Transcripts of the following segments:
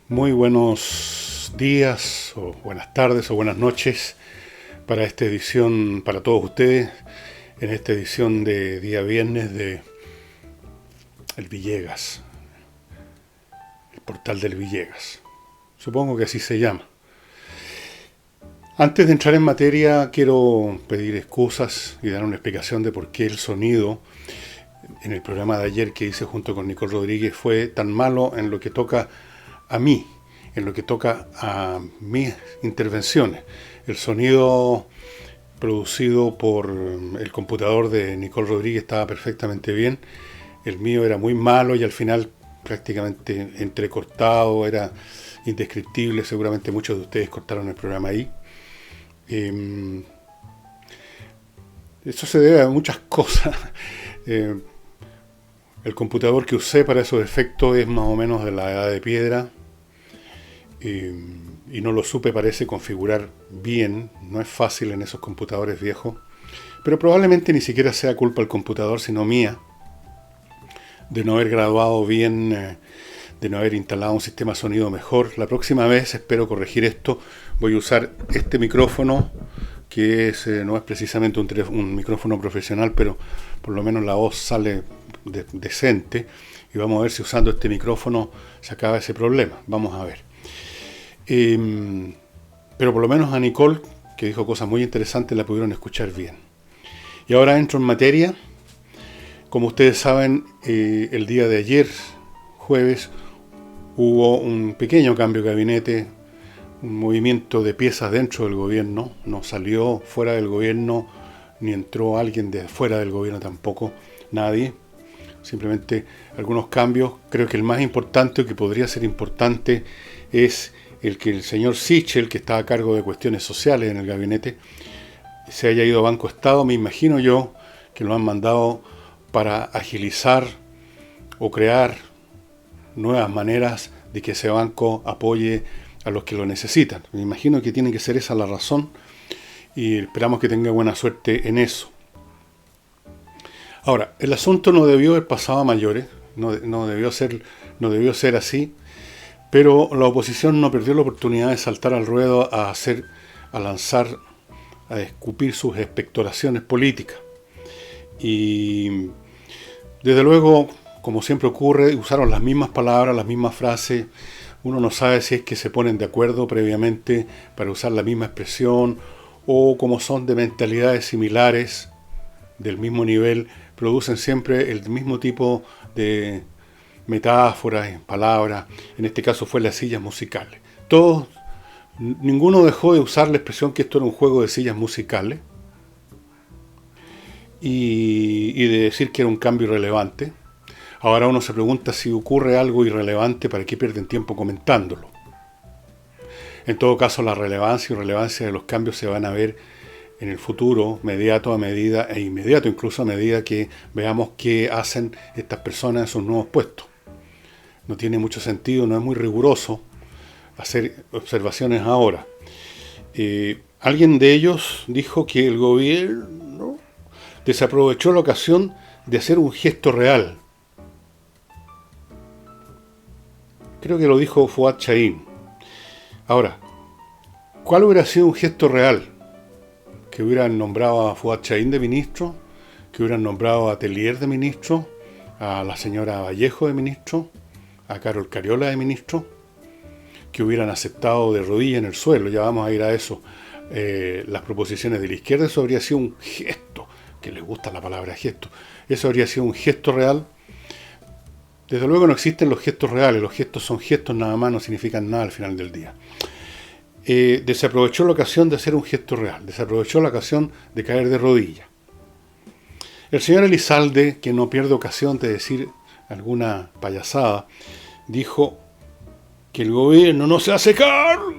Muy buenos días, o buenas tardes, o buenas noches para esta edición, para todos ustedes, en esta edición de día viernes de El Villegas, el portal del Villegas. Supongo que así se llama. Antes de entrar en materia, quiero pedir excusas y dar una explicación de por qué el sonido en el programa de ayer que hice junto con Nicole Rodríguez fue tan malo en lo que toca a mí, en lo que toca a mis intervenciones. El sonido producido por el computador de Nicole Rodríguez estaba perfectamente bien. El mío era muy malo y al final prácticamente entrecortado, era indescriptible. Seguramente muchos de ustedes cortaron el programa ahí. Eso se debe a muchas cosas. El computador que usé para esos efectos es más o menos de la edad de piedra. Y no lo supe, parece, configurar bien. No es fácil en esos computadores viejos. Pero probablemente ni siquiera sea culpa del computador, sino mía, de no haber graduado bien, de no haber instalado un sistema de sonido mejor. La próxima vez espero corregir esto. Voy a usar este micrófono, que no es precisamente un micrófono profesional, pero por lo menos la voz sale decente. Y vamos a ver si usando este micrófono se acaba ese problema. Vamos a ver. Pero por lo menos a Nicole, que dijo cosas muy interesantes, la pudieron escuchar bien. Y ahora entro en materia. Como ustedes saben, el día de ayer, jueves, hubo un pequeño cambio de gabinete, un movimiento de piezas dentro del gobierno. No salió fuera del gobierno, ni entró alguien de fuera del gobierno tampoco, nadie. Simplemente algunos cambios. Creo que el más importante, o que podría ser importante, es el que el señor Sichel, que está a cargo de cuestiones sociales en el gabinete, se haya ido a Banco Estado. Me imagino yo que lo han mandado para agilizar o crear nuevas maneras de que ese banco apoye a los que lo necesitan. Me imagino que tiene que ser esa la razón y esperamos que tenga buena suerte en eso. Ahora, el asunto no debió haber pasado a mayores, no debió ser así. Pero la oposición no perdió la oportunidad de saltar al ruedo a lanzar, a escupir sus expectoraciones políticas. Y desde luego, como siempre ocurre, usaron las mismas palabras, las mismas frases. Uno no sabe si es que se ponen de acuerdo previamente para usar la misma expresión o como son de mentalidades similares, del mismo nivel, producen siempre el mismo tipo de metáforas, palabras. En este caso fue las sillas musicales. Ninguno dejó de usar la expresión que esto era un juego de sillas musicales y de decir que era un cambio irrelevante. Ahora uno se pregunta, si ocurre algo irrelevante, ¿para qué pierden tiempo comentándolo? En todo caso, la relevancia y irrelevancia de los cambios se van a ver en el futuro, inmediato incluso a medida que veamos qué hacen estas personas en sus nuevos puestos. No tiene mucho sentido, no es muy riguroso hacer observaciones ahora. Alguien de ellos dijo que el gobierno desaprovechó la ocasión de hacer un gesto real. Creo que lo dijo Fuad Chahín. Ahora, ¿cuál hubiera sido un gesto real? Que hubieran nombrado a Fuad Chahín de ministro, que hubieran nombrado a Telier de ministro, a la señora Vallejo de ministro, a Carol Cariola de ministro, que hubieran aceptado de rodillas en el suelo, ya vamos a ir a eso, las proposiciones de la izquierda. Eso habría sido un gesto, que les gusta la palabra gesto, eso habría sido un gesto real. Desde luego no existen los gestos reales, los gestos son gestos nada más, no significan nada al final del día. Desaprovechó la ocasión de hacer un gesto real, desaprovechó la ocasión de caer de rodillas. El señor Elizalde, que no pierde ocasión de decir alguna payasada, dijo que el gobierno no se hace cargo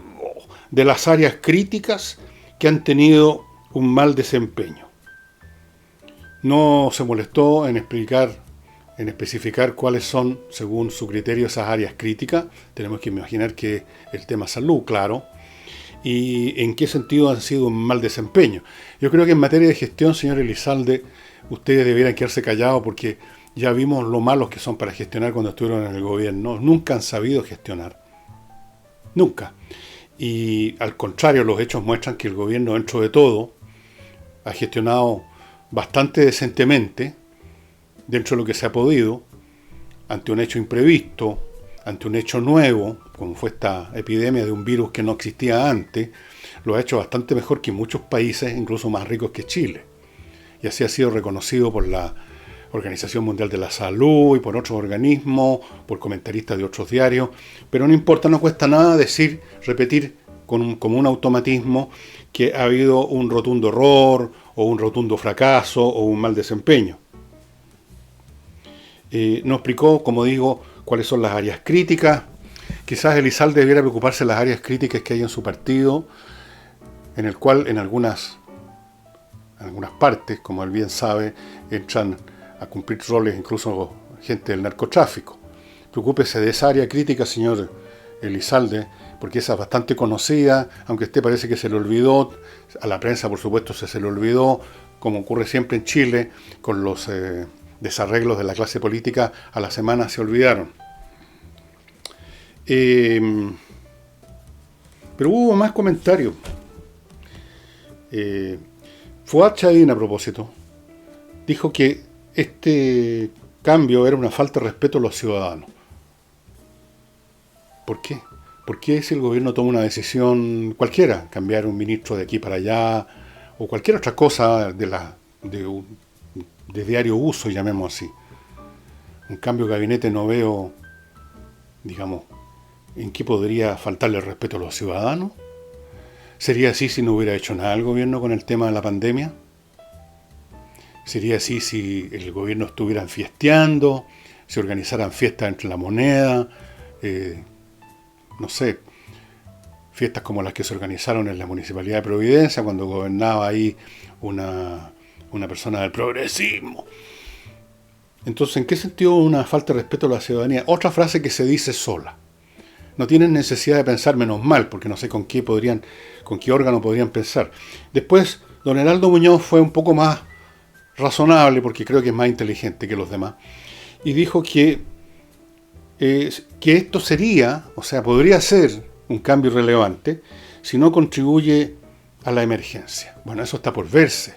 de las áreas críticas que han tenido un mal desempeño. No se molestó en especificar cuáles son, según su criterio, esas áreas críticas. Tenemos que imaginar que el tema salud, claro, y en qué sentido han sido un mal desempeño. Yo creo que en materia de gestión, señor Elizalde, ustedes debieran quedarse callados porque ya vimos lo malos que son para gestionar cuando estuvieron en el gobierno. Nunca han sabido gestionar. nunca. Y al contrario, los hechos muestran que el gobierno, dentro de todo, ha gestionado bastante decentemente, dentro de lo que se ha podido, ante un hecho imprevisto, ante un hecho nuevo, como fue esta epidemia de un virus que no existía antes. Lo ha hecho bastante mejor que muchos países, incluso más ricos que Chile. Y así ha sido reconocido por la Organización Mundial de la Salud y por otros organismos, por comentaristas de otros diarios. Pero no importa, no cuesta nada decir, repetir como un automatismo que ha habido un rotundo error, o un rotundo fracaso, o un mal desempeño. No explicó, como digo, cuáles son las áreas críticas. Quizás Elizalde debiera preocuparse de las áreas críticas que hay en su partido, en el cual en algunas partes, como él bien sabe, entran a cumplir roles incluso gente del narcotráfico. Preocúpese de esa área crítica, señor Elizalde, porque esa es bastante conocida, aunque a usted parece que se le olvidó, a la prensa por supuesto se le olvidó, como ocurre siempre en Chile, con los desarreglos de la clase política, a la semana se olvidaron. Pero hubo más comentarios. Fuad Chahín, a propósito, dijo que este cambio era una falta de respeto a los ciudadanos. ¿Por qué? ¿Por qué si el gobierno toma una decisión cualquiera, cambiar un ministro de aquí para allá, o cualquier otra cosa de diario uso, llamemos así? Un cambio de gabinete no veo, digamos, en qué podría faltarle el respeto a los ciudadanos. ¿Sería así si no hubiera hecho nada el gobierno con el tema de la pandemia? ¿Sería así si el gobierno estuviera fiesteando, se organizaran fiestas entre la moneda, no sé, fiestas como las que se organizaron en la Municipalidad de Providencia cuando gobernaba ahí una persona del progresismo? Entonces, ¿en qué sentido una falta de respeto a la ciudadanía? Otra frase que se dice sola. No tienen necesidad de pensar, menos mal, porque no sé con qué órgano podrían pensar. Después, don Heraldo Muñoz fue un poco más razonable, porque creo que es más inteligente que los demás, y dijo que esto sería, o sea, podría ser un cambio relevante si no contribuye a la emergencia. Bueno, eso está por verse.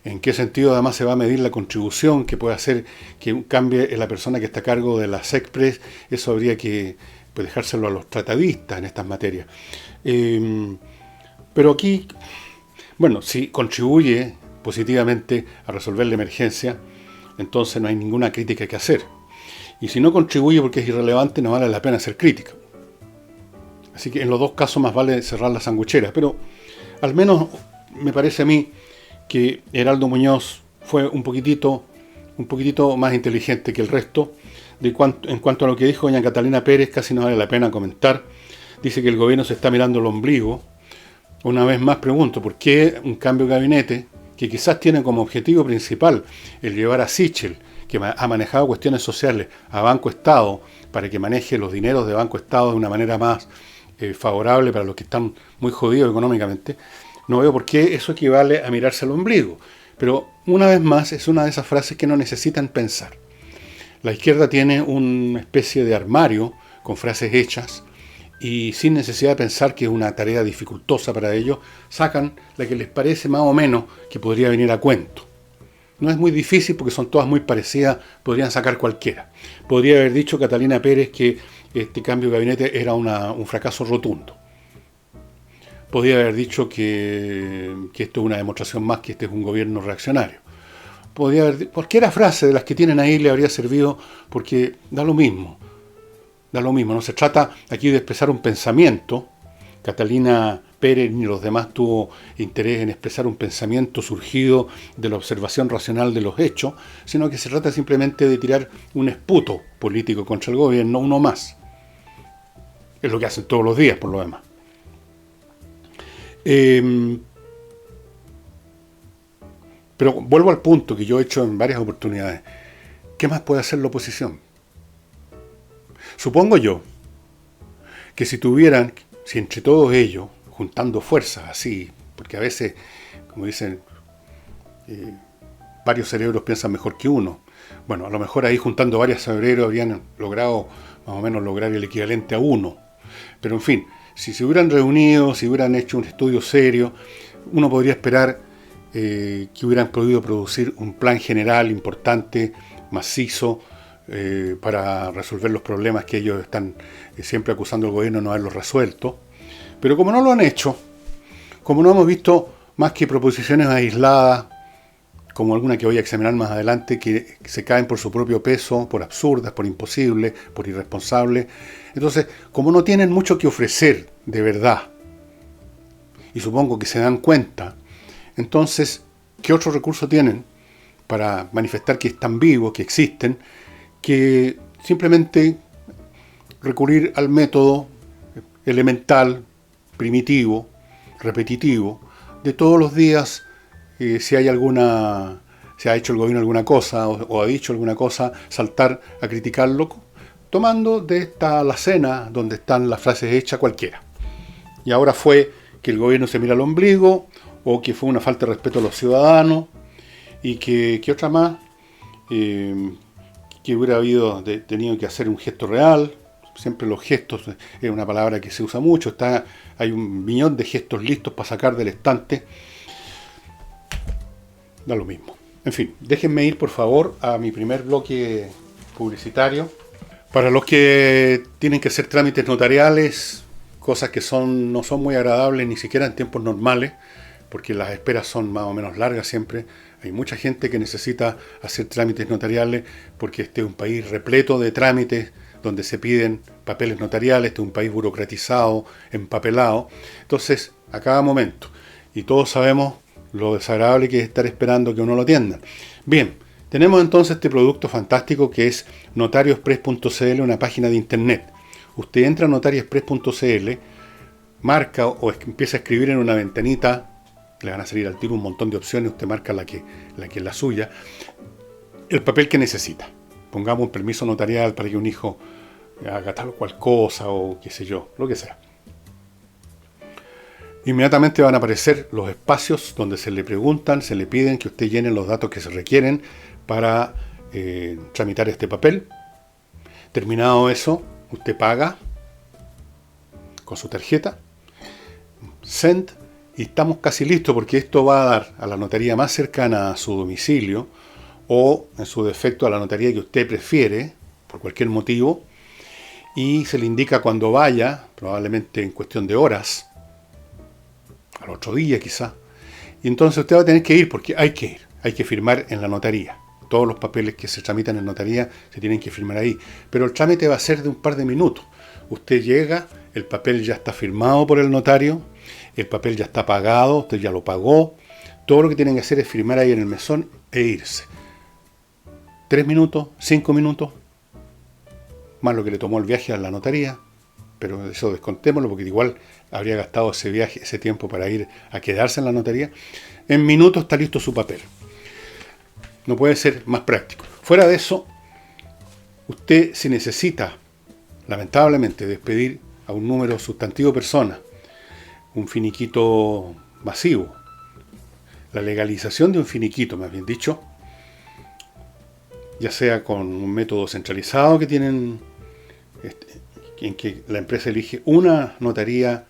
¿En qué sentido además se va a medir la contribución que puede hacer que cambie la persona que está a cargo de la SECPRES? Eso habría que dejárselo a los tratadistas en estas materias. Pero aquí, bueno, si contribuye positivamente a resolver la emergencia, entonces no hay ninguna crítica que hacer. Y si no contribuye porque es irrelevante, no vale la pena hacer crítica. Así que en los dos casos más vale cerrar las sangucheras. Pero al menos me parece a mí que Heraldo Muñoz fue un poquitito más inteligente que el resto. En cuanto a lo que dijo doña Catalina Pérez, casi no vale la pena comentar. Dice que el gobierno se está mirando el ombligo. Una vez más pregunto, ¿por qué un cambio de gabinete que quizás tiene como objetivo principal el llevar a Sichel, que ha manejado cuestiones sociales, a Banco Estado, para que maneje los dineros de Banco Estado de una manera más favorable para los que están muy jodidos económicamente? No veo por qué eso equivale a mirarse al ombligo. Pero una vez más es una de esas frases que no necesitan pensar. La izquierda tiene una especie de armario con frases hechas y sin necesidad de pensar que es una tarea dificultosa para ellos, sacan la que les parece más o menos que podría venir a cuento. No es muy difícil porque son todas muy parecidas, podrían sacar cualquiera. Podría haber dicho Catalina Pérez que este cambio de gabinete era un fracaso rotundo. Podría haber dicho que esto es una demostración más que este es un gobierno reaccionario. Cualquiera frase de las que tienen ahí le habría servido, porque da lo mismo. No se trata aquí de expresar un pensamiento. Catalina Pérez ni los demás tuvo interés en expresar un pensamiento surgido de la observación racional de los hechos, sino que se trata simplemente de tirar un esputo político contra el gobierno, uno más. Es lo que hacen todos los días, por lo demás. Pero vuelvo al punto que yo he hecho en varias oportunidades. ¿Qué más puede hacer la oposición? Supongo yo que si entre todos ellos, juntando fuerzas así, porque a veces, como dicen, varios cerebros piensan mejor que uno. Bueno, a lo mejor ahí juntando varios cerebros habrían logrado más o menos lograr el equivalente a uno. Pero en fin, si se hubieran reunido, si hubieran hecho un estudio serio, uno podría esperar que hubieran podido producir un plan general importante, macizo, para resolver los problemas que ellos están siempre acusando al gobierno de no haberlos resuelto. Pero como no lo han hecho, como no hemos visto más que proposiciones aisladas, como alguna que voy a examinar más adelante, que se caen por su propio peso, por absurdas, por imposibles, por irresponsables. Entonces, como no tienen mucho que ofrecer de verdad, y supongo que se dan cuenta, entonces, ¿qué otro recurso tienen para manifestar que están vivos, que existen, que simplemente recurrir al método elemental, primitivo, repetitivo, de todos los días, si hay alguna, si ha hecho el gobierno alguna cosa o ha dicho alguna cosa, saltar a criticarlo, tomando de esta alacena donde están las frases hechas cualquiera. Y ahora fue que el gobierno se mira al ombligo, o que fue una falta de respeto a los ciudadanos, y que otra más, que hubiera habido tenido que hacer un gesto real. Siempre los gestos es una palabra que se usa mucho, hay un millón de gestos listos para sacar del estante. Da lo mismo. En fin, déjenme ir por favor a mi primer bloque publicitario. Para los que tienen que hacer trámites notariales, cosas que no son muy agradables ni siquiera en tiempos normales, porque las esperas son más o menos largas siempre. Hay mucha gente que necesita hacer trámites notariales porque este es un país repleto de trámites donde se piden papeles notariales, este es un país burocratizado, empapelado. Entonces, a cada momento, y todos sabemos lo desagradable que es estar esperando que uno lo atienda. Bien, tenemos entonces este producto fantástico que es notarioexpress.cl, una página de internet. Usted entra a notarioexpress.cl, marca o empieza a escribir en una ventanita, le van a salir al tiro un montón de opciones, usted marca la que es la suya, el papel que necesita. Pongamos un permiso notarial para que un hijo haga tal o cual cosa, o qué sé yo, lo que sea. Inmediatamente van a aparecer los espacios donde se le preguntan, se le piden que usted llene los datos que se requieren para tramitar este papel. Terminado eso, usted paga con su tarjeta, send, y estamos casi listos porque esto va a dar a la notaría más cercana a su domicilio o, en su defecto, a la notaría que usted prefiere, por cualquier motivo, y se le indica cuando vaya, probablemente en cuestión de horas, al otro día quizá, y entonces usted va a tener que ir porque hay que firmar en la notaría. Todos los papeles que se tramitan en notaría se tienen que firmar ahí, pero el trámite va a ser de un par de minutos. Usted llega, el papel ya está firmado por el notario, el papel ya está pagado, usted ya lo pagó, todo lo que tienen que hacer es firmar ahí en el mesón e irse. 3 minutos, 5 minutos, más lo que le tomó el viaje a la notaría, pero eso descontémoslo porque igual habría gastado ese viaje, ese tiempo para ir a quedarse en la notaría. En minutos está listo su papel. No puede ser más práctico. Fuera de eso, usted si necesita, lamentablemente, despedir a un número sustantivo de personas, un finiquito masivo, la legalización de un finiquito, más bien dicho, ya sea con un método centralizado que tienen, en que la empresa elige una notaría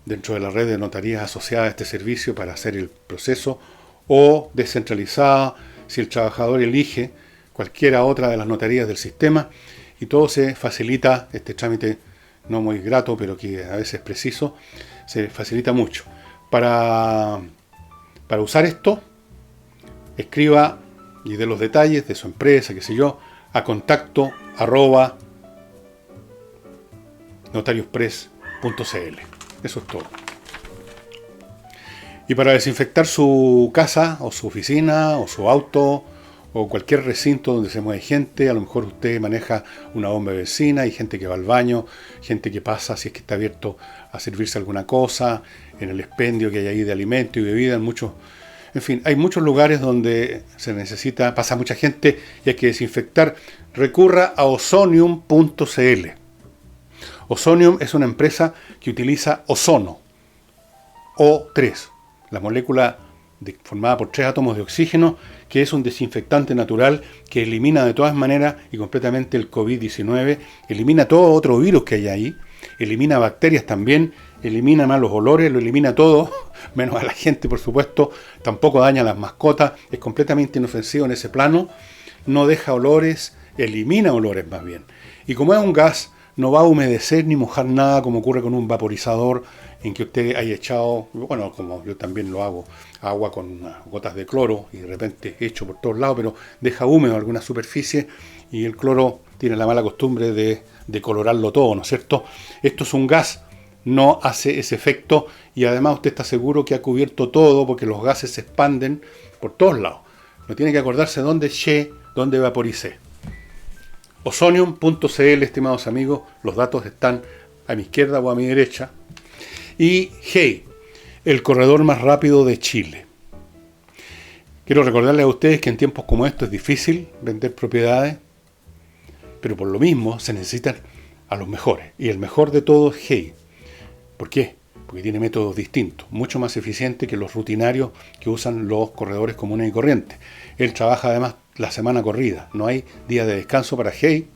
dentro de la red de notarías asociadas a este servicio para hacer el proceso, o descentralizada, si el trabajador elige cualquiera otra de las notarías del sistema, y todo se facilita, este trámite no muy grato, pero que a veces es preciso, se facilita mucho. Para usar esto, escriba y dé los detalles de su empresa, qué sé yo, a contacto @notarioexpress.cl. Eso es todo. Y para desinfectar su casa, o su oficina, o su auto, o cualquier recinto donde se mueve gente, a lo mejor usted maneja una bomba de benzina, hay gente que va al baño, gente que pasa si es que está abierto a servirse alguna cosa, en el expendio que hay ahí de alimento y bebida, en fin, hay muchos lugares donde se necesita, pasa mucha gente y hay que desinfectar. Recurra a ozonium.cl. Ozonium es una empresa que utiliza ozono, O3, la molécula formada por 3 átomos de oxígeno, que es un desinfectante natural que elimina de todas maneras y completamente el COVID-19, elimina todo otro virus que hay ahí, elimina bacterias también, elimina malos olores, lo elimina todo, menos a la gente, por supuesto, tampoco daña a las mascotas, es completamente inofensivo en ese plano, no deja olores, elimina olores más bien. Y como es un gas, no va a humedecer ni mojar nada como ocurre con un vaporizador en que usted haya echado, bueno, como yo también lo hago, agua con unas gotas de cloro y de repente echo por todos lados, pero deja húmedo alguna superficie y el cloro tiene la mala costumbre de decolorarlo todo, ¿no es cierto? Esto es un gas, no hace ese efecto y además usted está seguro que ha cubierto todo porque los gases se expanden por todos lados. No tiene que acordarse dónde eché, dónde vaporicé. Ozonium.cl, estimados amigos, los datos están a mi izquierda o a mi derecha. Y Hey, el corredor más rápido de Chile. Quiero recordarles a ustedes que en tiempos como estos es difícil vender propiedades, pero por lo mismo se necesitan a los mejores. Y el mejor de todos es Hey. ¿Por qué? Porque tiene métodos distintos, mucho más eficientes que los rutinarios que usan los corredores comunes y corrientes. Él trabaja además la semana corrida, no hay día de descanso para Hey.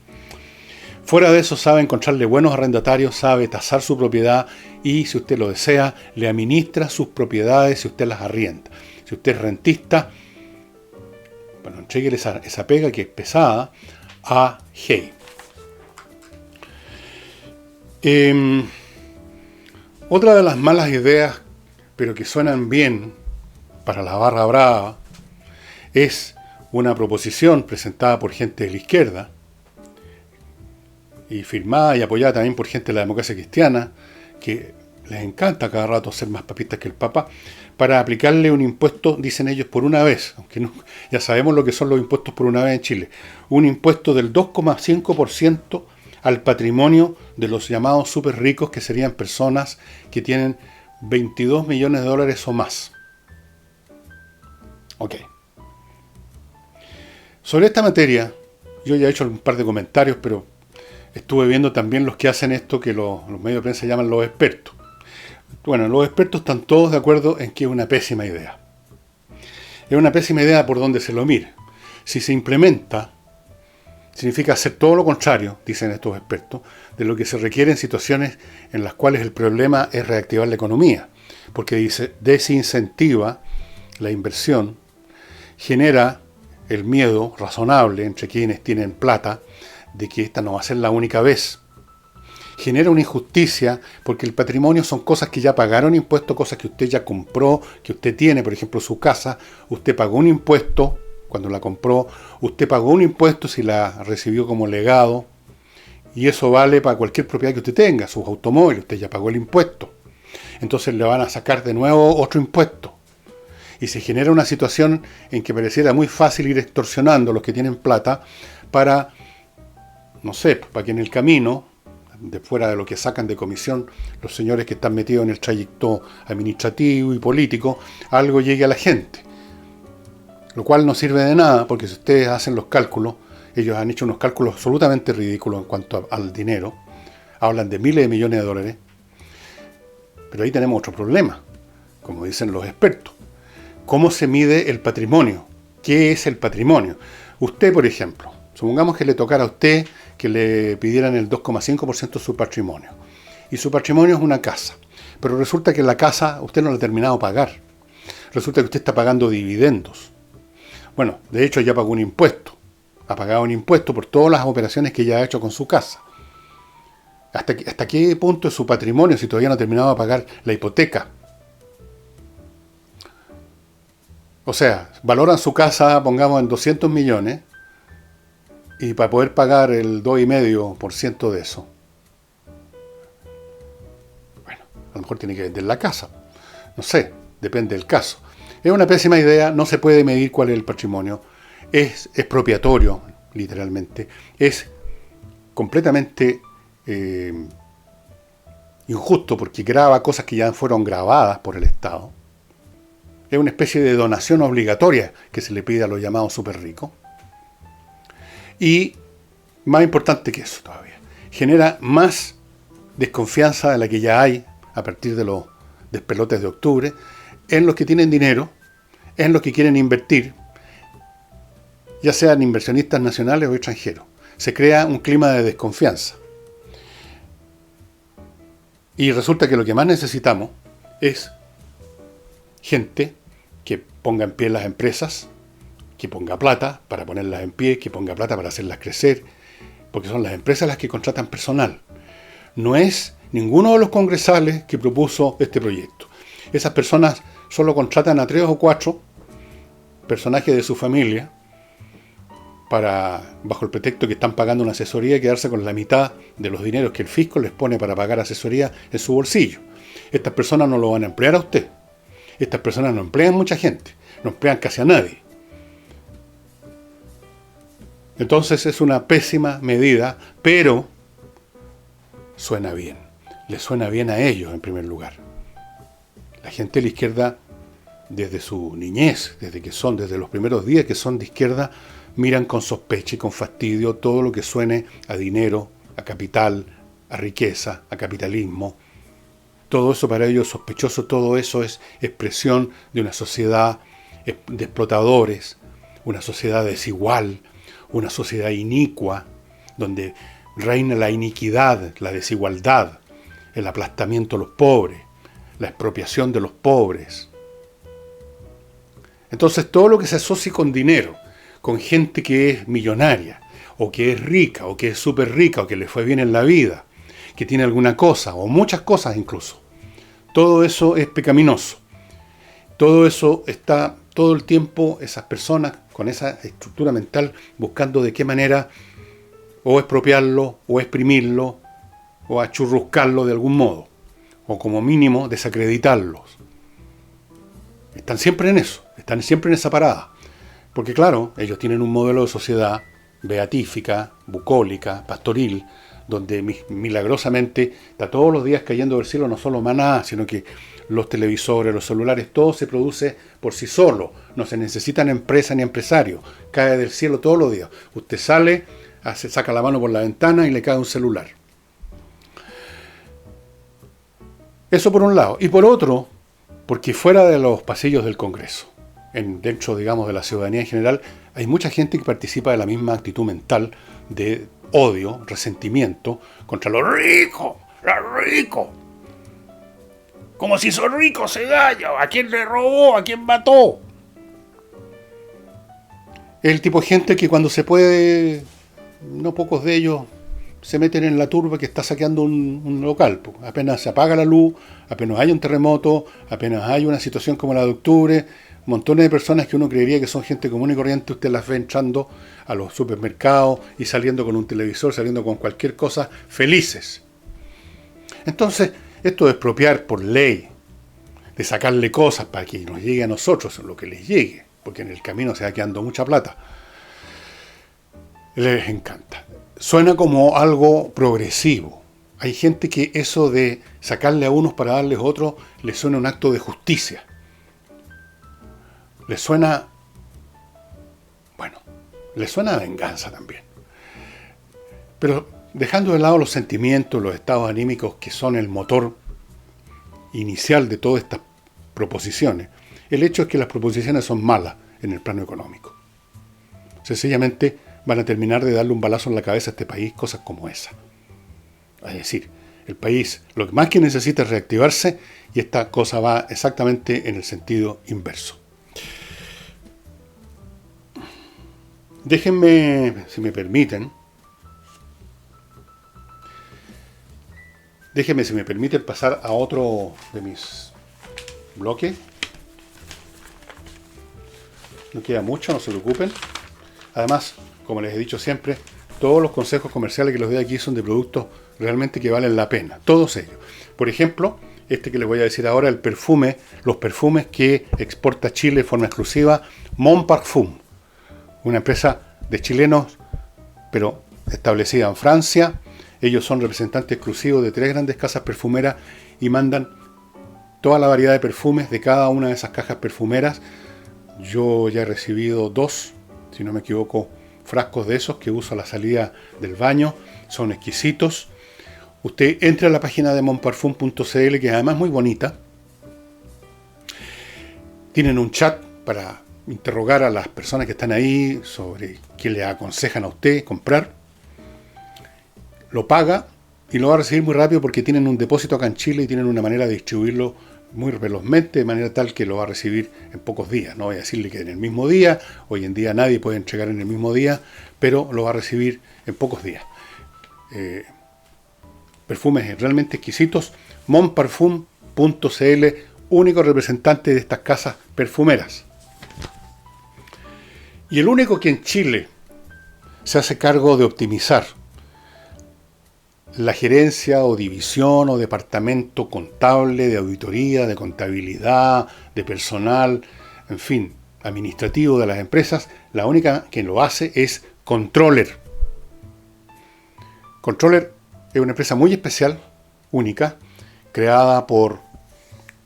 Fuera de eso sabe encontrarle buenos arrendatarios, sabe tasar su propiedad y si usted lo desea, le administra sus propiedades si usted las arrienda. Si usted es rentista, bueno, entréguele esa pega que es pesada a Hey. Otra de las malas ideas, pero que suenan bien para la barra brava, es una proposición presentada por gente de la izquierda y firmada y apoyada también por gente de la democracia cristiana, que les encanta cada rato ser más papistas que el Papa, para aplicarle un impuesto, dicen ellos, por una vez, aunque no, ya sabemos lo que son los impuestos por una vez en Chile, un impuesto del 2,5% al patrimonio de los llamados súper ricos, que serían personas que tienen 22 millones de dólares o más. Ok. Sobre esta materia, yo ya he hecho un par de comentarios, pero estuve viendo también los que hacen esto que los medios de prensa llaman los expertos. Bueno, los expertos están todos de acuerdo en que es una pésima idea. Es una pésima idea por donde se lo mire. Si se implementa, significa hacer todo lo contrario, dicen estos expertos, de lo que se requiere en situaciones en las cuales el problema es reactivar la economía, porque dice, desincentiva la inversión, genera el miedo razonable entre quienes tienen plata de que esta no va a ser la única vez. Genera una injusticia porque el patrimonio son cosas que ya pagaron impuestos, cosas que usted ya compró, que usted tiene, por ejemplo, su casa, usted pagó un impuesto cuando la compró, usted pagó un impuesto si la recibió como legado, y eso vale para cualquier propiedad que usted tenga, sus automóviles, usted ya pagó el impuesto. Entonces le van a sacar de nuevo otro impuesto. Y se genera una situación en que pareciera muy fácil ir extorsionando a los que tienen plata para, no sé, para que en el camino, de fuera de lo que sacan de comisión los señores que están metidos en el trayecto administrativo y político, algo llegue a la gente. Lo cual no sirve de nada, porque si ustedes hacen los cálculos, ellos han hecho unos cálculos absolutamente ridículos en cuanto al dinero, hablan de miles de millones de dólares, pero ahí tenemos otro problema, como dicen los expertos. ¿Cómo se mide el patrimonio? ¿Qué es el patrimonio? Usted, por ejemplo, supongamos que le tocara a usted que le pidieran el 2,5% de su patrimonio, y su patrimonio es una casa, pero resulta que la casa usted no la ha terminado de pagar, resulta que usted está pagando dividendos. Bueno, de hecho ya pagó un impuesto. Ha pagado un impuesto por todas las operaciones que ya ha hecho con su casa. ¿Hasta qué punto es su patrimonio si todavía no ha terminado de pagar la hipoteca? O sea, valoran su casa, pongamos en 200 millones, y para poder pagar el 2,5% de eso, bueno, a lo mejor tiene que vender la casa. No sé, depende del caso. Es una pésima idea, no se puede medir cuál es el patrimonio. Es expropiatorio, literalmente. Es completamente injusto porque grava cosas que ya fueron grabadas por el Estado. Es una especie de donación obligatoria que se le pide a los llamados súper ricos. Y, más importante que eso todavía, genera más desconfianza de la que ya hay a partir de los despelotes de octubre en los que tienen dinero, en los que quieren invertir, ya sean inversionistas nacionales o extranjeros. Se crea un clima de desconfianza. Y resulta que lo que más necesitamos es gente que ponga en pie las empresas, que ponga plata para ponerlas en pie, que ponga plata para hacerlas crecer, porque son las empresas las que contratan personal. No es ninguno de los congresales que propuso este proyecto. Esas personas solo contratan a 3 o 4 personajes de su familia para, bajo el pretexto que están pagando una asesoría, quedarse con la mitad de los dineros que el fisco les pone para pagar asesoría en su bolsillo. Estas personas no lo van a emplear a usted. Estas personas no emplean mucha gente, no emplean casi a nadie. Entonces es una pésima medida, pero suena bien. Les suena bien a ellos en primer lugar. La gente de la izquierda, desde su niñez, desde los primeros días que son de izquierda, miran con sospecha y con fastidio todo lo que suene a dinero, a capital, a riqueza, a capitalismo. Todo eso para ellos es sospechoso, todo eso es expresión de una sociedad de explotadores, una sociedad desigual, una sociedad inicua, donde reina la iniquidad, la desigualdad, el aplastamiento de los pobres, la expropiación de los pobres. Entonces todo lo que se asocie con dinero, con gente que es millonaria, o que es rica, o que es súper rica, o que le fue bien en la vida, que tiene alguna cosa, o muchas cosas incluso, todo eso es pecaminoso. Todo eso está todo el tiempo, esas personas con esa estructura mental buscando de qué manera o expropiarlo, o exprimirlo, o achurruscarlo de algún modo, o como mínimo desacreditarlos. Están siempre en eso, están siempre en esa parada. Porque claro, ellos tienen un modelo de sociedad beatífica, bucólica, pastoril, donde milagrosamente está todos los días cayendo del cielo no solo maná, sino que los televisores, los celulares, todo se produce por sí solo. No se necesitan empresas ni empresarios. Cae del cielo todos los días. Usted sale, saca la mano por la ventana y le cae un celular. Eso por un lado. Y por otro, porque fuera de los pasillos del Congreso, dentro, digamos, de la ciudadanía en general, hay mucha gente que participa de la misma actitud mental de odio, resentimiento contra los ricos, los ricos. Como si son ricos ese gallo, ¿a quién le robó? ¿A quién mató? Es el tipo de gente que cuando se puede, no pocos de ellos se meten en la turba que está saqueando un local. Apenas se apaga la luz, apenas hay un terremoto, apenas hay una situación como la de octubre, montones de personas que uno creería que son gente común y corriente, usted las ve entrando a los supermercados y saliendo con un televisor, saliendo con cualquier cosa, felices. Entonces, esto de expropiar por ley, de sacarle cosas para que nos llegue a nosotros lo que les llegue, porque en el camino se va quedando mucha plata, les encanta. Suena como algo progresivo. Hay gente que eso de sacarle a unos para darles a otros les suena un acto de justicia. Les suena, bueno, les suena a venganza también. Pero dejando de lado los sentimientos, los estados anímicos que son el motor inicial de todas estas proposiciones, el hecho es que las proposiciones son malas en el plano económico. Sencillamente van a terminar de darle un balazo en la cabeza a este país, cosas como esa. Es decir, el país lo que más que necesita es reactivarse y esta cosa va exactamente en el sentido inverso. Déjenme, si me permiten, pasar a otro de mis bloques. No queda mucho, no se preocupen. Además, como les he dicho siempre, todos los consejos comerciales que les doy aquí son de productos realmente que valen la pena. Todos ellos. Por ejemplo, este que les voy a decir ahora, los perfumes que exporta Chile de forma exclusiva, Mon Parfum. Una empresa de chilenos, pero establecida en Francia. Ellos son representantes exclusivos de 3 grandes casas perfumeras y mandan toda la variedad de perfumes de cada una de esas cajas perfumeras. Yo ya he recibido 2, si no me equivoco, frascos de esos que uso a la salida del baño. Son exquisitos. Usted entra a la página de monparfum.cl, que además es muy bonita. Tienen un chat para interrogar a las personas que están ahí sobre qué le aconsejan a usted comprar. Lo paga y lo va a recibir muy rápido porque tienen un depósito acá en Chile y tienen una manera de distribuirlo muy velozmente, de manera tal que lo va a recibir en pocos días. No voy a decirle que en el mismo día, hoy en día nadie puede entregar en el mismo día, pero lo va a recibir en pocos días. Perfumes realmente exquisitos, monparfum.cl, único representante de estas casas perfumeras. Y el único que en Chile se hace cargo de optimizar la gerencia o división o departamento contable, de auditoría, de contabilidad, de personal, en fin, administrativo de las empresas, la única que lo hace es Controller. Controller es una empresa muy especial, única, creada por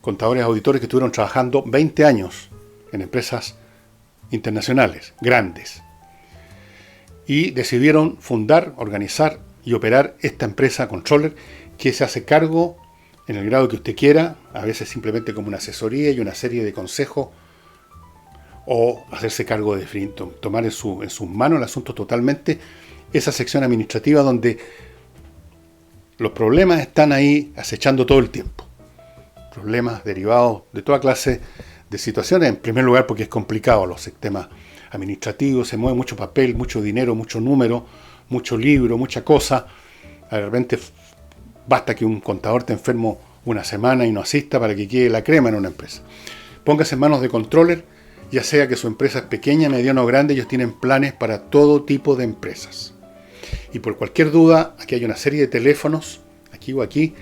contadores auditores que estuvieron trabajando 20 años en empresas internacionales, grandes. Y decidieron fundar, organizar y operar esta empresa Controller, que se hace cargo en el grado que usted quiera, a veces simplemente como una asesoría y una serie de consejos, o hacerse cargo de tomar en sus manos el asunto totalmente, esa sección administrativa donde los problemas están ahí acechando todo el tiempo. Problemas derivados de toda clase de situaciones, en primer lugar porque es complicado los sistemas administrativos, se mueve mucho papel, mucho dinero, mucho número, mucho libro, mucha cosa. De repente basta que un contador esté enfermo una semana y no asista para que quede la crema en una empresa. Póngase en manos de Controller, ya sea que su empresa es pequeña, mediana o grande, ellos tienen planes para todo tipo de empresas. Y por cualquier duda, aquí hay una serie de teléfonos, aquí o aquí,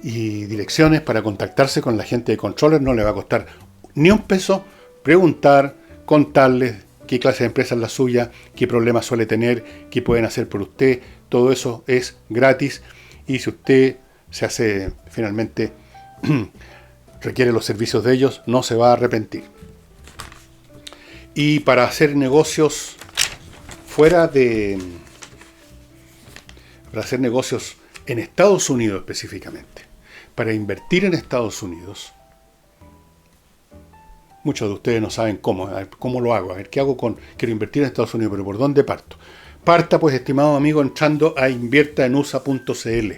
y direcciones para contactarse con la gente de Controller. No le va a costar ni un peso preguntar, contarles qué clase de empresa es la suya, qué problemas suele tener, qué pueden hacer por usted. Todo eso es gratis, y si usted se hace finalmente requiere los servicios de ellos, no se va a arrepentir. Y para hacer negocios para hacer negocios en Estados Unidos específicamente, para invertir en Estados Unidos, muchos de ustedes no saben cómo lo hago. A ver, ¿qué hago quiero invertir en Estados Unidos, pero por dónde parto? Parta, pues, estimado amigo, entrando a inviertaenusa.cl.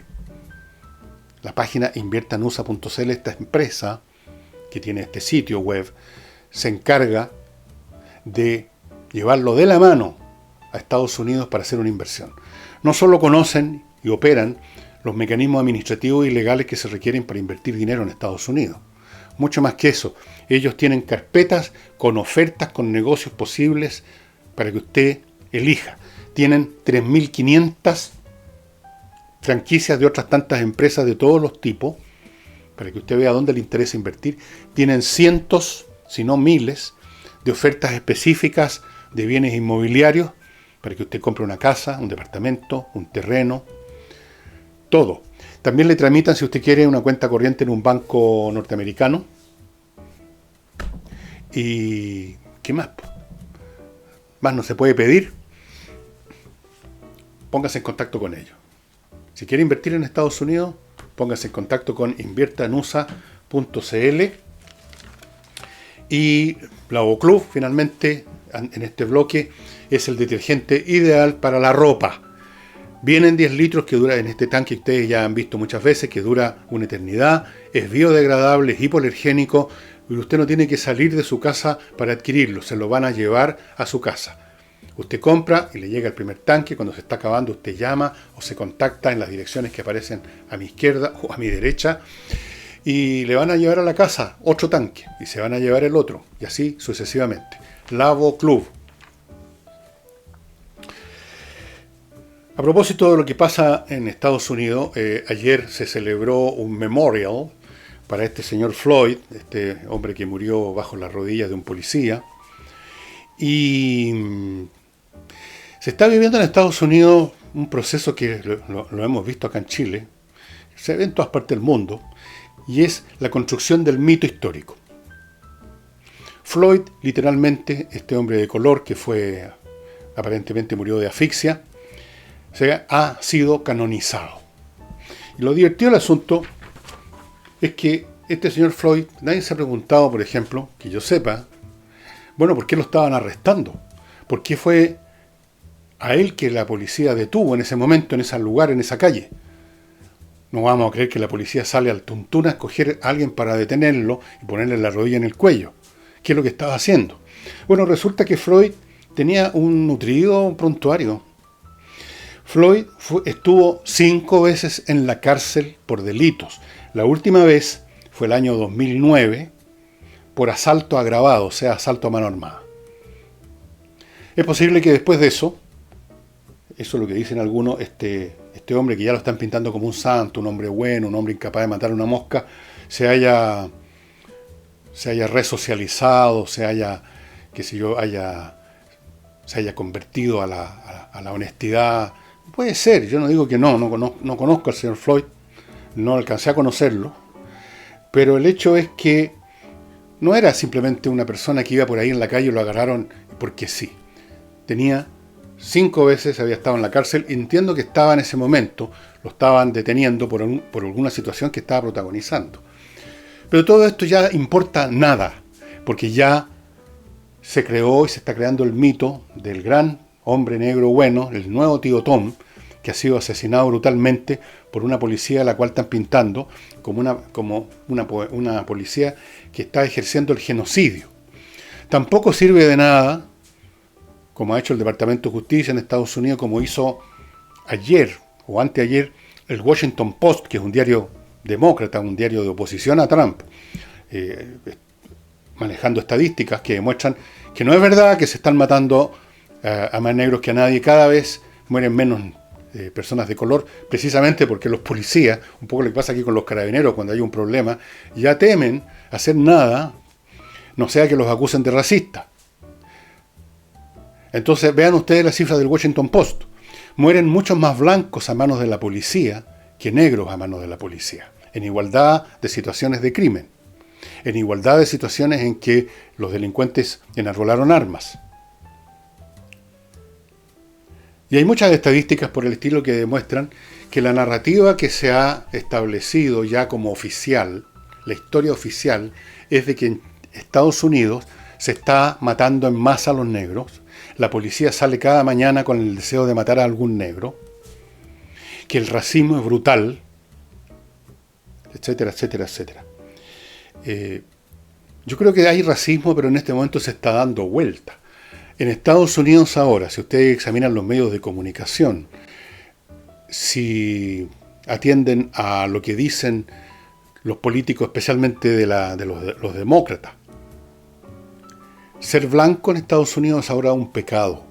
La página inviertaenusa.cl, esta empresa que tiene este sitio web, se encarga de llevarlo de la mano a Estados Unidos para hacer una inversión. No solo conocen y operan los mecanismos administrativos y legales que se requieren para invertir dinero en Estados Unidos. Mucho más que eso, ellos tienen carpetas con ofertas, con negocios posibles para que usted elija. Tienen 3.500 franquicias de otras tantas empresas de todos los tipos, para que usted vea dónde le interesa invertir. Tienen cientos, si no miles, de ofertas específicas de bienes inmobiliarios, para que usted compre una casa, un departamento, un terreno, todo. También le tramitan, si usted quiere, una cuenta corriente en un banco norteamericano. ¿Y qué más? Más no se puede pedir. Póngase en contacto con ellos. Si quiere invertir en Estados Unidos, póngase en contacto con inviertaenusa.cl. Y Lavabo Club, finalmente, en este bloque, es el detergente ideal para la ropa. Vienen 10 litros que dura en este tanque que ustedes ya han visto muchas veces, que dura una eternidad, es biodegradable, es hipoalergénico, y usted no tiene que salir de su casa para adquirirlo, se lo van a llevar a su casa. Usted compra y le llega el primer tanque, cuando se está acabando usted llama o se contacta en las direcciones que aparecen a mi izquierda o a mi derecha, y le van a llevar a la casa otro tanque, y se van a llevar el otro, y así sucesivamente. Lavabo Club. A propósito de lo que pasa en Estados Unidos, ayer se celebró un memorial para este señor Floyd, este hombre que murió bajo las rodillas de un policía. Y se está viviendo en Estados Unidos un proceso que lo hemos visto acá en Chile, se ve en todas partes del mundo, y es la construcción del mito histórico. Floyd, literalmente, este hombre de color que aparentemente murió de asfixia, ha sido canonizado. Y lo divertido del asunto es que este señor Floyd, nadie se ha preguntado, por ejemplo, que yo sepa, bueno, ¿por qué lo estaban arrestando? ¿Por qué fue a él que la policía detuvo en ese momento, en ese lugar, en esa calle? No vamos a creer que la policía sale al tuntún a escoger a alguien para detenerlo y ponerle la rodilla en el cuello. ¿Qué es lo que estaba haciendo? Bueno, resulta que Floyd tenía un nutrido prontuario. Floyd estuvo 5 veces en la cárcel por delitos. La última vez fue el año 2009 por asalto agravado, o sea, asalto a mano armada. Es posible que después de eso es lo que dicen algunos, este hombre que ya lo están pintando como un santo, un hombre bueno, un hombre incapaz de matar una mosca, se haya resocializado, se haya convertido a la honestidad. Puede ser, yo no digo que no conozco al señor Floyd, no alcancé a conocerlo, pero el hecho es que no era simplemente una persona que iba por ahí en la calle y lo agarraron porque sí. Tenía 5 veces, había estado en la cárcel, y entiendo que estaba en ese momento, lo estaban deteniendo por alguna situación que estaba protagonizando. Pero todo esto ya importa nada, porque ya se creó y se está creando el mito del gran hombre negro bueno, el nuevo tío Tom, que ha sido asesinado brutalmente por una policía a la cual están pintando como una policía que está ejerciendo el genocidio. Tampoco sirve de nada, como ha hecho el Departamento de Justicia en Estados Unidos, como hizo ayer o anteayer el Washington Post, que es un diario demócrata, un diario de oposición a Trump, manejando estadísticas que demuestran que no es verdad que se están matando a más negros que a nadie. Cada vez mueren menos personas de color, precisamente porque los policías, un poco lo que pasa aquí con los carabineros cuando hay un problema, ya temen hacer nada, no sea que los acusen de racistas. Entonces vean ustedes las cifras del Washington Post. Mueren muchos más blancos a manos de la policía que negros a manos de la policía, en igualdad de situaciones de crimen, en igualdad de situaciones en que los delincuentes enarrolaron armas. Y hay muchas estadísticas por el estilo que demuestran que la narrativa que se ha establecido ya como oficial, la historia oficial, es de que en Estados Unidos se está matando en masa a los negros. La policía sale cada mañana con el deseo de matar a algún negro, que el racismo es brutal, etcétera, etcétera, etcétera. Yo creo que hay racismo, pero en este momento se está dando vuelta. En Estados Unidos ahora, si ustedes examinan los medios de comunicación, si atienden a lo que dicen los políticos, especialmente de los demócratas, ser blanco en Estados Unidos es ahora un pecado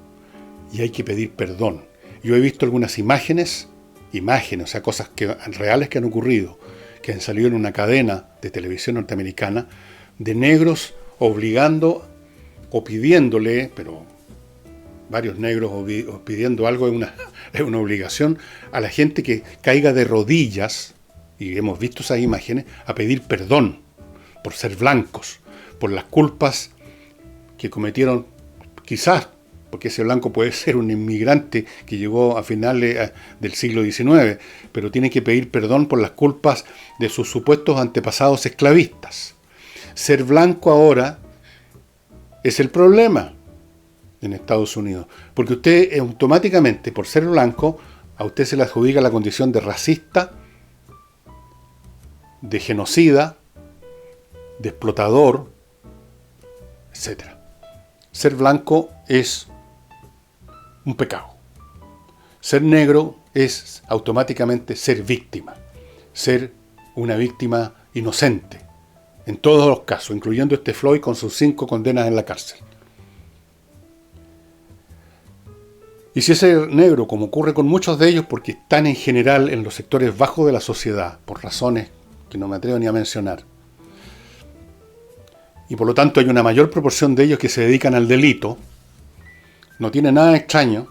y hay que pedir perdón. Yo he visto algunas imágenes, o sea, cosas reales que han ocurrido, que han salido en una cadena de televisión norteamericana, de negros obligando o pidiéndole, pero varios negros pidiendo algo, es una obligación a la gente que caiga de rodillas, y hemos visto esas imágenes, a pedir perdón por ser blancos, por las culpas que cometieron, quizás, porque ese blanco puede ser un inmigrante que llegó a finales del siglo XIX, pero tiene que pedir perdón por las culpas de sus supuestos antepasados esclavistas. Ser blanco ahora es el problema en Estados Unidos, porque usted automáticamente, por ser blanco, a usted se le adjudica la condición de racista, de genocida, de explotador, etc. Ser blanco es un pecado. Ser negro es automáticamente ser víctima, ser una víctima inocente, en todos los casos, incluyendo este Floyd con sus 5 condenas en la cárcel. Y si ese negro, como ocurre con muchos de ellos, porque están en general en los sectores bajos de la sociedad, por razones que no me atrevo ni a mencionar, y por lo tanto hay una mayor proporción de ellos que se dedican al delito, no tiene nada extraño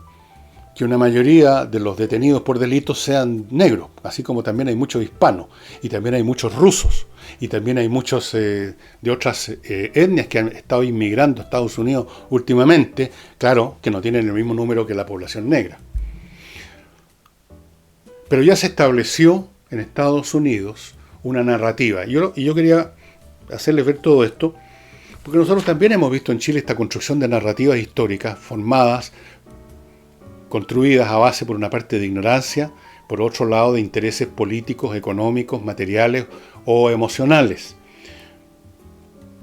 que una mayoría de los detenidos por delitos sean negros, así como también hay muchos hispanos, y también hay muchos rusos, y también hay muchos de otras etnias que han estado inmigrando a Estados Unidos últimamente, claro, que no tienen el mismo número que la población negra. Pero ya se estableció en Estados Unidos una narrativa, y yo quería hacerles ver todo esto, porque nosotros también hemos visto en Chile esta construcción de narrativas históricas formadas, construidas a base por una parte de ignorancia, por otro lado, de intereses políticos, económicos, materiales o emocionales.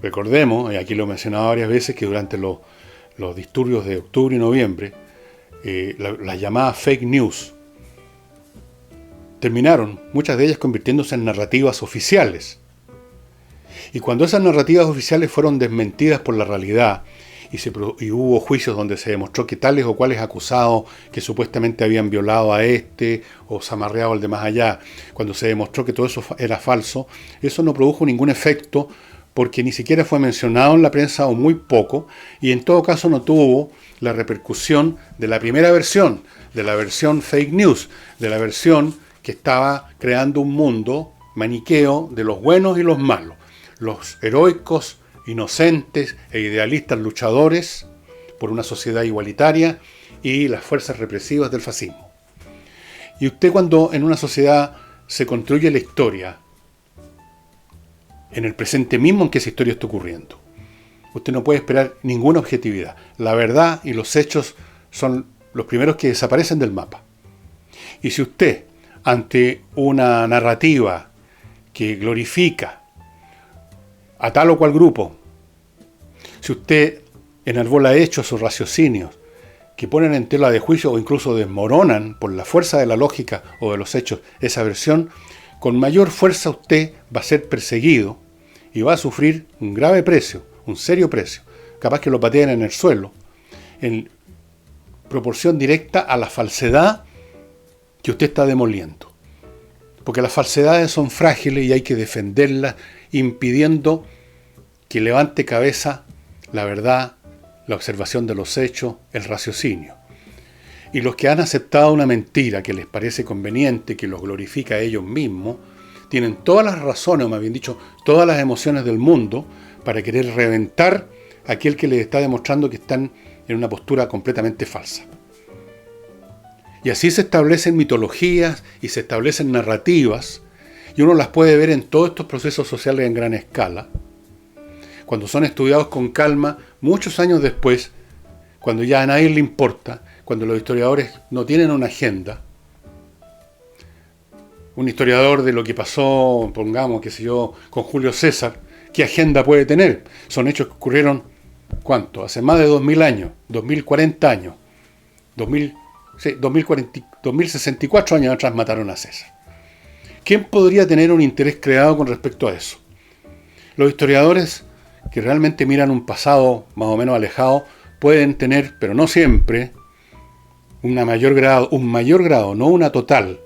Recordemos, y aquí lo he mencionado varias veces, que durante los disturbios de octubre y noviembre, las llamadas fake news terminaron, muchas de ellas convirtiéndose en narrativas oficiales. Y cuando esas narrativas oficiales fueron desmentidas por la realidad, y hubo juicios donde se demostró que tales o cuales acusados que supuestamente habían violado a este o zamarreado al de más allá, cuando se demostró que todo eso era falso, eso no produjo ningún efecto porque ni siquiera fue mencionado en la prensa o muy poco, y en todo caso no tuvo la repercusión de la primera versión, de la versión fake news, de la versión que estaba creando un mundo maniqueo de los buenos y los malos, los heroicos, inocentes e idealistas luchadores por una sociedad igualitaria y las fuerzas represivas del fascismo. Y usted, cuando en una sociedad se construye la historia, en el presente mismo en que esa historia está ocurriendo, usted no puede esperar ninguna objetividad. La verdad y los hechos son los primeros que desaparecen del mapa. Y si usted, ante una narrativa que glorifica a tal o cual grupo, si usted enarbola hechos o raciocinios que ponen en tela de juicio o incluso desmoronan por la fuerza de la lógica o de los hechos esa versión, con mayor fuerza usted va a ser perseguido y va a sufrir un grave precio, un serio precio, capaz que lo pateen en el suelo, en proporción directa a la falsedad que usted está demoliendo. Porque las falsedades son frágiles y hay que defenderlas, impidiendo que levante cabeza la verdad, la observación de los hechos, el raciocinio. Y los que han aceptado una mentira que les parece conveniente, que los glorifica a ellos mismos, tienen todas las razones, o más bien dicho, todas las emociones del mundo para querer reventar a aquel que les está demostrando que están en una postura completamente falsa. Y así se establecen mitologías y se establecen narrativas, y uno las puede ver en todos estos procesos sociales en gran escala, cuando son estudiados con calma, muchos años después, cuando ya a nadie le importa, cuando los historiadores no tienen una agenda. Un historiador de lo que pasó, pongamos, qué sé yo, con Julio César, ¿qué agenda puede tener? Son hechos que ocurrieron, ¿cuánto? Hace más de 2000 años, 2040 años, 2064 años atrás mataron a César. ¿Quién podría tener un interés creado con respecto a eso? Los historiadores que realmente miran un pasado más o menos alejado pueden tener, pero no siempre, un mayor grado, no una total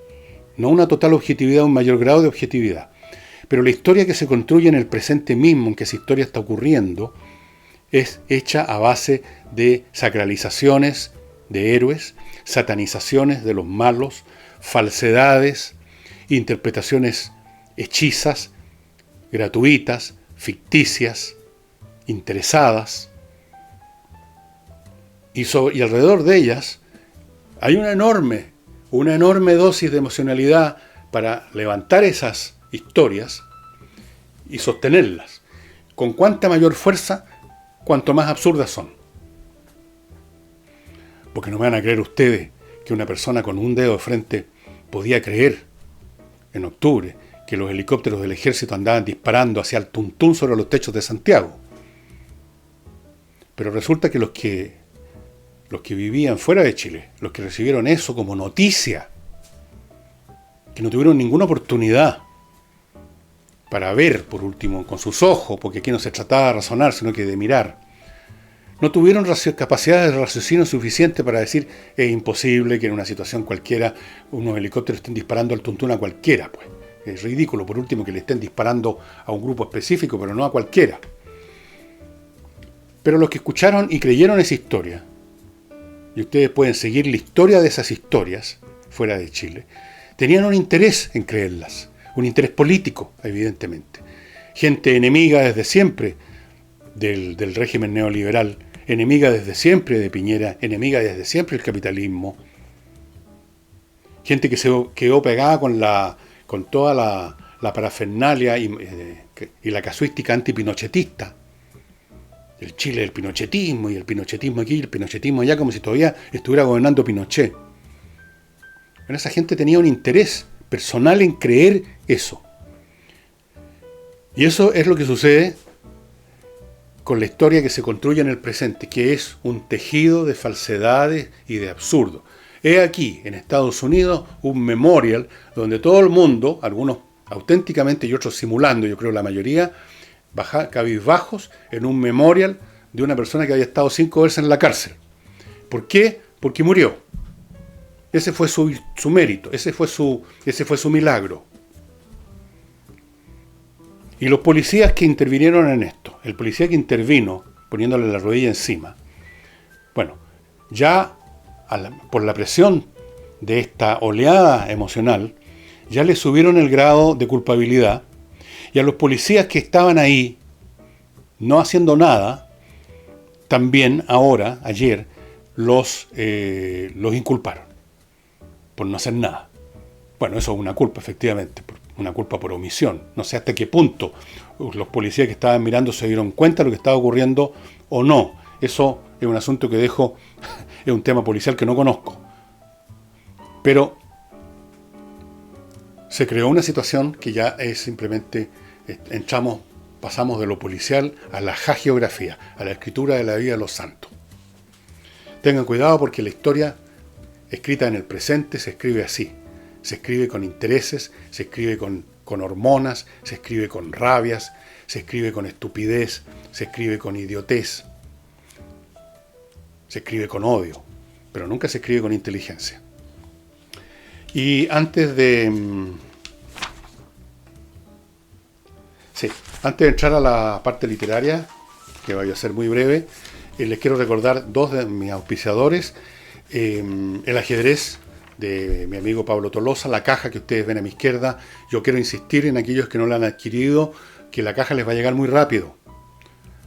objetividad, un mayor grado de objetividad. Pero la historia que se construye en el presente mismo, en que esa historia está ocurriendo, es hecha a base de sacralizaciones de héroes, satanizaciones de los malos, falsedades, interpretaciones hechizas, gratuitas, ficticias, interesadas, y alrededor de ellas hay una enorme dosis de emocionalidad para levantar esas historias y sostenerlas. Con cuánta mayor fuerza, cuanto más absurdas son. Porque no me van a creer ustedes que una persona con un dedo de frente podía creer en octubre que los helicópteros del ejército andaban disparando hacia el Tuntún sobre los techos de Santiago. Pero resulta que los que vivían fuera de Chile, los que recibieron eso como noticia, que no tuvieron ninguna oportunidad para ver, por último, con sus ojos, porque aquí no se trataba de razonar, sino que de mirar, no tuvieron capacidad de raciocinio suficiente para decir es imposible que en una situación cualquiera unos helicópteros estén disparando al Tuntún a cualquiera, pues. Es ridículo, por último, que le estén disparando a un grupo específico, pero no a cualquiera. Pero los que escucharon y creyeron esa historia, y ustedes pueden seguir la historia de esas historias fuera de Chile, tenían un interés en creerlas, un interés político, evidentemente. Gente enemiga desde siempre del régimen neoliberal, enemiga desde siempre de Piñera, enemiga desde siempre del capitalismo. Gente que se quedó pegada con toda la parafernalia y la casuística antipinochetista. El Chile del pinochetismo, y el pinochetismo aquí, el pinochetismo allá, como si todavía estuviera gobernando Pinochet. Bueno, esa gente tenía un interés personal en creer eso. Y eso es lo que sucede con la historia que se construye en el presente, que es un tejido de falsedades y de absurdo. He aquí, en Estados Unidos, un memorial donde todo el mundo, algunos auténticamente y otros simulando, yo creo la mayoría, cabizbajos en un memorial de una persona que había estado 5 veces en la cárcel. ¿Por qué? Porque murió. Ese fue su mérito, ese fue su milagro. Y los policías que intervinieron en esto, el policía que intervino poniéndole la rodilla encima, bueno, ya por la presión de esta oleada emocional, ya le subieron el grado de culpabilidad, y a los policías que estaban ahí no haciendo nada, también ahora, ayer, los inculparon por no hacer nada. Bueno, eso es una culpa, efectivamente, una culpa por omisión. No sé hasta qué punto los policías que estaban mirando se dieron cuenta de lo que estaba ocurriendo o no. Eso es un asunto que dejo, es un tema policial que no conozco. Pero se creó una situación que ya es simplemente, pasamos de lo policial a la hagiografía, a la escritura de la vida de los santos. Tengan cuidado porque la historia escrita en el presente se escribe así. Se escribe con intereses, se escribe con hormonas, se escribe con rabias, se escribe con estupidez, se escribe con idiotez, se escribe con odio, pero nunca se escribe con inteligencia. Y antes de entrar a la parte literaria, que voy a ser muy breve, les quiero recordar 2 de mis auspiciadores. El ajedrez de mi amigo Pablo Tolosa, la caja que ustedes ven a mi izquierda. Yo quiero insistir en aquellos que no la han adquirido, que la caja les va a llegar muy rápido,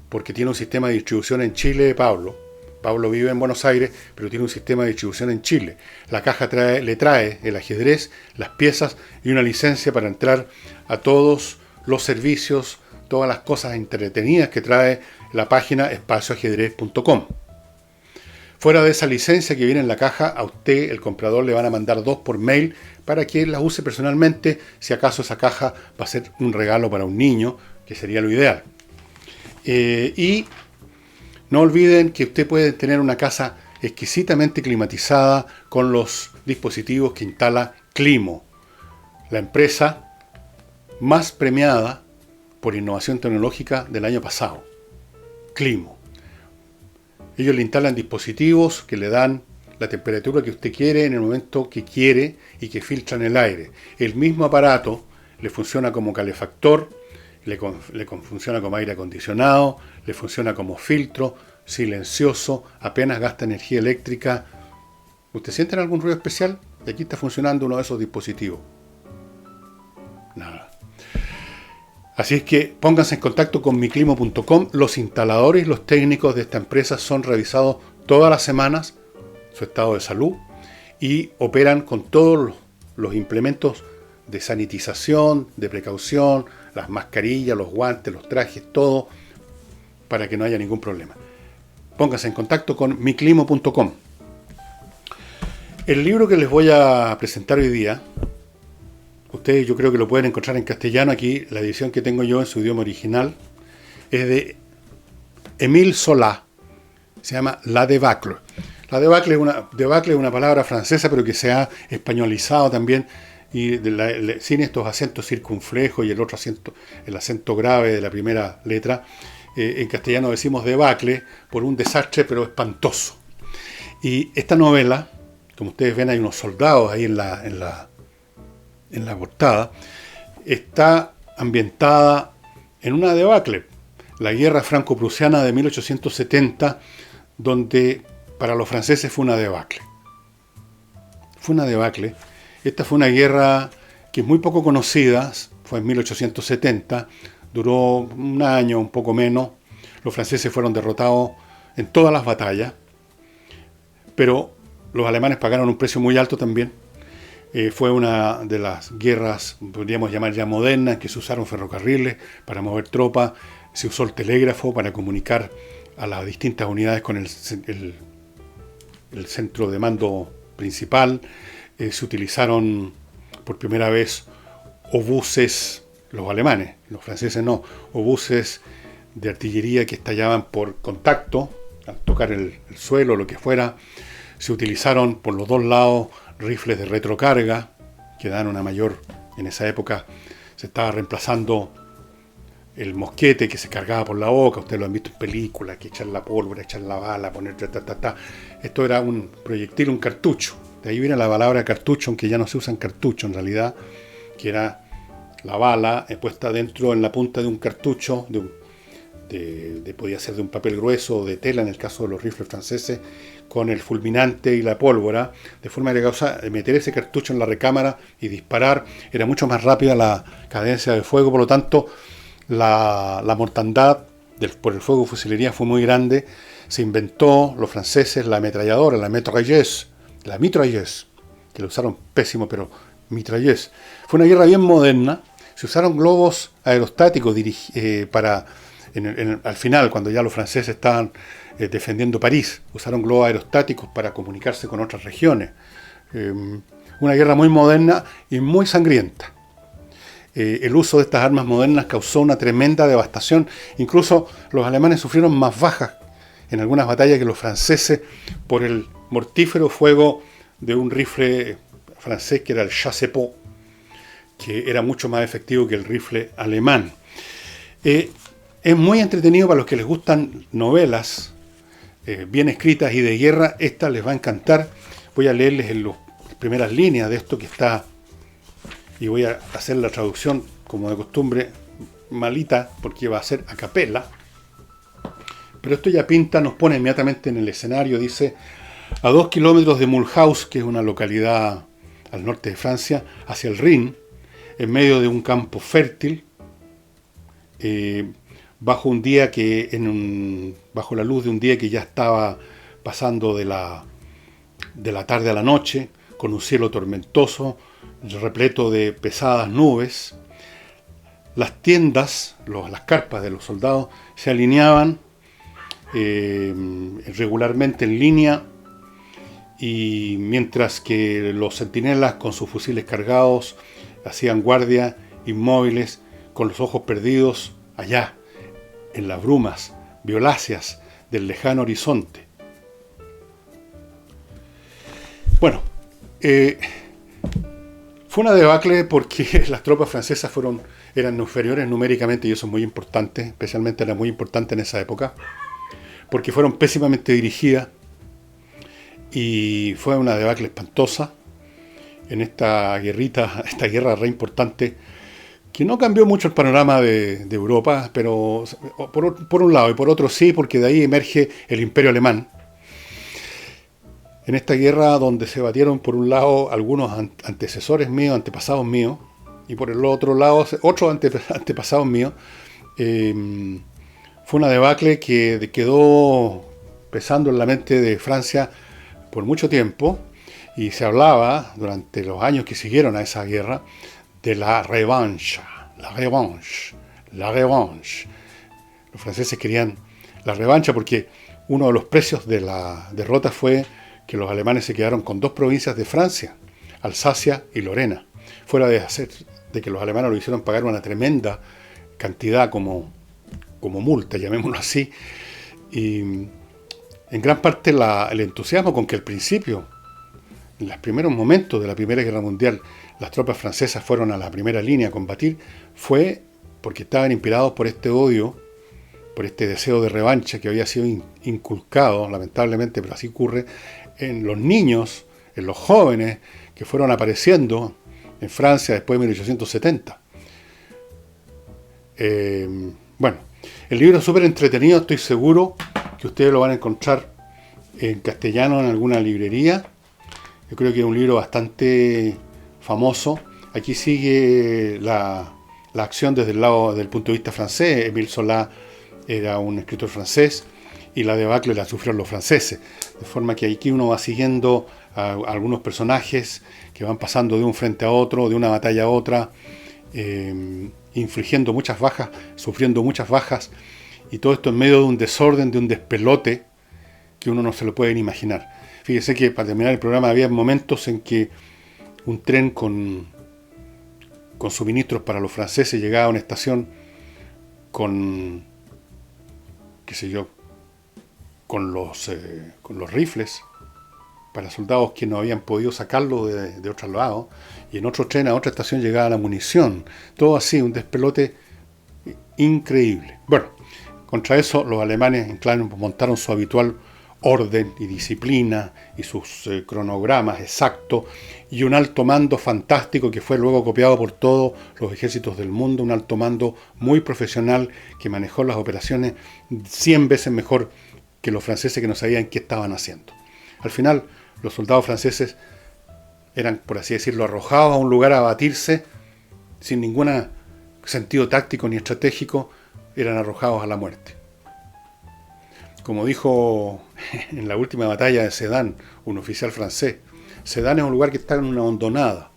porque tiene un sistema de distribución en Chile. Pablo vive en Buenos Aires, pero tiene un sistema de distribución en Chile. La caja le trae el ajedrez, las piezas y una licencia para entrar a todos los servicios, todas las cosas entretenidas que trae la página espacioajedrez.com. Fuera de esa licencia que viene en la caja, a usted, el comprador, le van a mandar 2 por mail para que la use personalmente, si acaso esa caja va a ser un regalo para un niño, que sería lo ideal. Y no olviden que usted puede tener una casa exquisitamente climatizada con los dispositivos que instala Climo, la empresa más premiada por innovación tecnológica del año pasado. Climo. Ellos le instalan dispositivos que le dan la temperatura que usted quiere en el momento que quiere y que filtran el aire. El mismo aparato le funciona como calefactor, le funciona como aire acondicionado, le funciona como filtro, silencioso, apenas gasta energía eléctrica. ¿Usted siente algún ruido especial? Y aquí está funcionando uno de esos dispositivos. Nada. Así es que pónganse en contacto con miclimo.com. Los instaladores y los técnicos de esta empresa son revisados todas las semanas, su estado de salud, y operan con todos los implementos de sanitización, de precaución, las mascarillas, los guantes, los trajes, todo, para que no haya ningún problema. Pónganse en contacto con miclimo.com. El libro que les voy a presentar hoy día, ustedes yo creo que lo pueden encontrar en castellano. Aquí la edición que tengo yo en su idioma original es de Émile Zola. Se llama La Debacle. La debacle es una palabra francesa, pero que se ha españolizado también, y sin estos acentos circunflejos y el acento grave de la primera letra. En castellano decimos debacle por un desastre, pero espantoso. Y esta novela, como ustedes ven, hay unos soldados ahí en la portada, está ambientada en una debacle, la guerra franco-prusiana de 1870, donde para los franceses fue una debacle. Fue una debacle. Esta fue una guerra que es muy poco conocida, fue en 1870, duró un año, un poco menos. Los franceses fueron derrotados en todas las batallas, pero los alemanes pagaron un precio muy alto también. Fue una de las guerras, podríamos llamar ya modernas, que se usaron ferrocarriles para mover tropas, se usó el telégrafo para comunicar a las distintas unidades con el centro de mando principal, se utilizaron por primera vez obuses, los alemanes, los franceses no, obuses de artillería que estallaban por contacto, al tocar el suelo, lo que fuera. Se utilizaron por los dos lados rifles de retrocarga, que dan una mayor, en esa época se estaba reemplazando el mosquete que se cargaba por la boca, ustedes lo han visto en películas, que echar la pólvora, echar la bala, poner ta. Esto era un proyectil, un cartucho. De ahí viene la palabra cartucho, aunque ya no se usan cartucho en realidad, que era la bala puesta dentro en la punta de un cartucho, podía ser de un papel grueso o de tela en el caso de los rifles franceses, con el fulminante y la pólvora, de forma que meter ese cartucho en la recámara y disparar era mucho más rápida la cadencia de fuego, por lo tanto la mortandad por el fuego de fusilería fue muy grande. Se inventó, los franceses, la ametralladora, la mitrailleuse, que lo usaron pésimo, pero mitrailleuse. Fue una guerra bien moderna. Se usaron globos aerostáticos al final, cuando ya los franceses estaban defendiendo París, usaron globos aerostáticos para comunicarse con otras regiones. Una guerra muy moderna y muy sangrienta. El uso de estas armas modernas causó una tremenda devastación. Incluso los alemanes sufrieron más bajas en algunas batallas que los franceses por el mortífero fuego de un rifle francés que era el Chassepot, que era mucho más efectivo que el rifle alemán. Es muy entretenido para los que les gustan novelas bien escritas y de guerra. Esta les va a encantar. Voy a leerles en las primeras líneas de esto que está, y voy a hacer la traducción como de costumbre, malita, porque va a ser a capela. Pero esto ya pinta, nos pone inmediatamente en el escenario. Dice: a 2 kilómetros de Mulhouse, que es una localidad al norte de Francia, hacia el Rin, en medio de un campo fértil, bajo la luz de un día que ya estaba pasando de la tarde a la noche, con un cielo tormentoso, repleto de pesadas nubes. Las tiendas, las carpas de los soldados, se alineaban regularmente en línea, y mientras que los centinelas con sus fusiles cargados hacían guardia inmóviles, con los ojos perdidos allá en las brumas violáceas del lejano horizonte. Bueno, fue una debacle porque las tropas francesas eran inferiores numéricamente, y eso es muy importante, especialmente era muy importante en esa época, porque fueron pésimamente dirigidas, y fue una debacle espantosa en esta guerra re importante, que no cambió mucho el panorama de Europa, pero por un lado, y por otro sí, porque de ahí emerge el Imperio Alemán. En esta guerra, donde se batieron por un lado algunos antepasados míos, y por el otro lado otros antepasados míos, fue una debacle que quedó pesando en la mente de Francia por mucho tiempo, y se hablaba durante los años que siguieron a esa guerra de la revanche. Los franceses querían la revancha porque uno de los precios de la derrota fue que los alemanes se quedaron con 2 provincias de Francia, Alsacia y Lorena, fuera de que los alemanes lo hicieron pagar una tremenda cantidad como multa, llamémoslo así, y en gran parte el entusiasmo con que al principio, en los primeros momentos de la Primera Guerra Mundial, las tropas francesas fueron a la primera línea a combatir, fue porque estaban inspirados por este odio, por este deseo de revancha que había sido inculcado, lamentablemente, pero así ocurre, en los niños, en los jóvenes que fueron apareciendo en Francia después de 1870. Bueno, el libro es súper entretenido, estoy seguro que ustedes lo van a encontrar en castellano en alguna librería. Yo creo que es un libro bastante famoso. Aquí sigue la acción desde el punto de vista francés. Émile Zola era un escritor francés y la debacle la sufrieron los franceses. De forma que aquí uno va siguiendo a algunos personajes que van pasando de un frente a otro, de una batalla a otra, infligiendo muchas bajas, sufriendo muchas bajas, y todo esto en medio de un desorden, de un despelote que uno no se lo puede ni imaginar. Fíjese que para terminar el programa había momentos en que un tren con suministros para los franceses llegaba a una estación con, qué sé yo, con los rifles para soldados que no habían podido sacarlo de otro lado, y en otro tren a otra estación llegaba la munición. Todo así, un despelote increíble. Bueno, contra eso los alemanes montaron su habitual orden y disciplina y sus cronogramas exactos y un alto mando fantástico que fue luego copiado por todos los ejércitos del mundo, un alto mando muy profesional que manejó las operaciones 100 veces mejor que los franceses, que no sabían qué estaban haciendo. Al final, los soldados franceses eran, por así decirlo, arrojados a un lugar a abatirse sin ningún sentido táctico ni estratégico, eran arrojados a la muerte. Como dijo en la última batalla de Sedan, un oficial francés, Sedan es un lugar que está en una hondonada.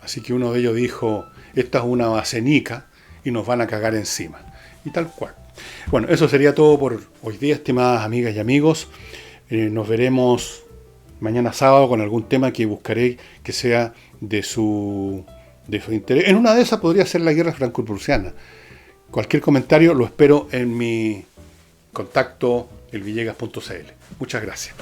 Así que uno de ellos dijo, esta es una basenica y nos van a cagar encima. Y tal cual. Bueno, eso sería todo por hoy día, estimadas amigas y amigos. Nos veremos mañana sábado con algún tema que buscaré que sea de su interés. En una de esas podría ser la guerra franco-prusiana. Cualquier comentario lo espero en mi contacto elvillegas.cl. Muchas gracias.